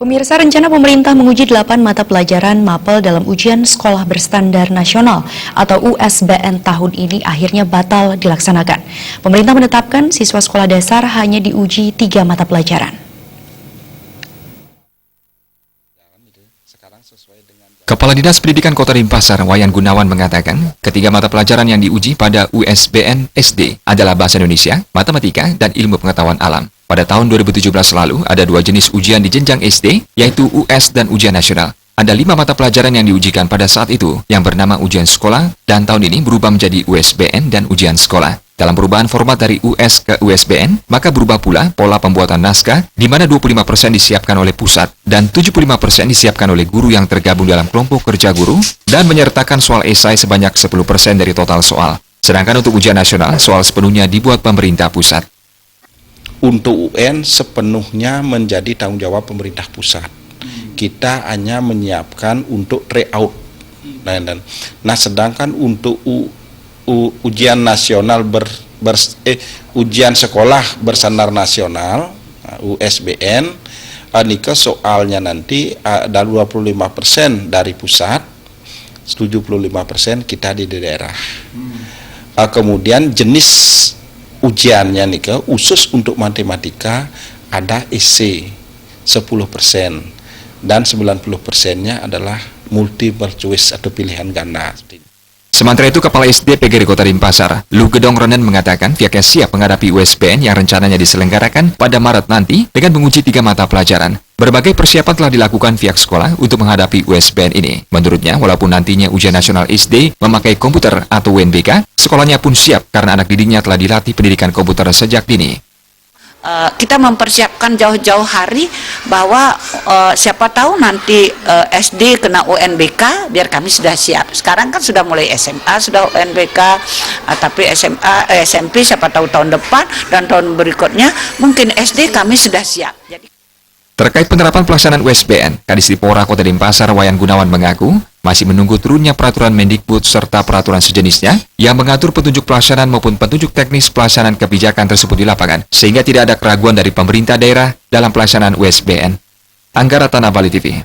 Pemirsa, rencana pemerintah menguji 8 mata pelajaran mapel dalam ujian sekolah berstandar nasional atau USBN tahun ini akhirnya batal dilaksanakan. Pemerintah menetapkan siswa sekolah dasar hanya diuji 3 mata pelajaran. Kepala Dinas Pendidikan Kota Denpasar, Wayan Gunawan mengatakan, ketiga mata pelajaran yang diuji pada USBN SD adalah Bahasa Indonesia, Matematika, dan Ilmu Pengetahuan Alam. Pada tahun 2017 lalu, ada 2 jenis ujian di jenjang SD, yaitu US dan Ujian Nasional. Ada 5 mata pelajaran yang diujikan pada saat itu, yang bernama Ujian Sekolah, dan tahun ini berubah menjadi USBN dan Ujian Sekolah. Dalam perubahan format dari US ke USBN, maka berubah pula pola pembuatan naskah, di mana 25% disiapkan oleh pusat dan 75% disiapkan oleh guru yang tergabung dalam kelompok kerja guru dan menyertakan soal esai sebanyak 10% dari total soal. Sedangkan untuk ujian nasional, soal sepenuhnya dibuat pemerintah pusat. Untuk UN sepenuhnya menjadi tanggung jawab pemerintah pusat. Kita hanya menyiapkan untuk tryout. Nah, sedangkan untuk ujian nasional ujian sekolah berstandar nasional USBN, Nika soalnya nanti ada 25% dari pusat, 75% kita di daerah. Kemudian jenis ujiannya Nika khusus untuk matematika ada esai 10% dan 90%-nya adalah multiple choice atau pilihan ganda. Sementara itu, Kepala SD PGRI Kota Denpasar, Lu Gedong Ronen mengatakan pihaknya siap menghadapi USBN yang rencananya diselenggarakan pada Maret nanti dengan menguji 3 mata pelajaran. Berbagai persiapan telah dilakukan pihak sekolah untuk menghadapi USBN ini. Menurutnya, walaupun nantinya ujian nasional SD memakai komputer atau UNBK, sekolahnya pun siap karena anak didiknya telah dilatih pendidikan komputer sejak dini. Kita mempersiapkan jauh-jauh hari bahwa siapa tahu nanti SD kena UNBK, biar kami sudah siap. Sekarang kan sudah mulai SMA, sudah UNBK, tapi SMA, SMP siapa tahu tahun depan dan tahun berikutnya mungkin SD kami sudah siap. Terkait penerapan pelaksanaan USBN, Kadisdipora Kota Denpasar Wayan Gunawan mengaku masih menunggu turunnya peraturan Mendikbud serta peraturan sejenisnya yang mengatur petunjuk pelaksanaan maupun petunjuk teknis pelaksanaan kebijakan tersebut di lapangan, sehingga tidak ada keraguan dari pemerintah daerah dalam pelaksanaan USBN. Anggara Tanah Bali TV.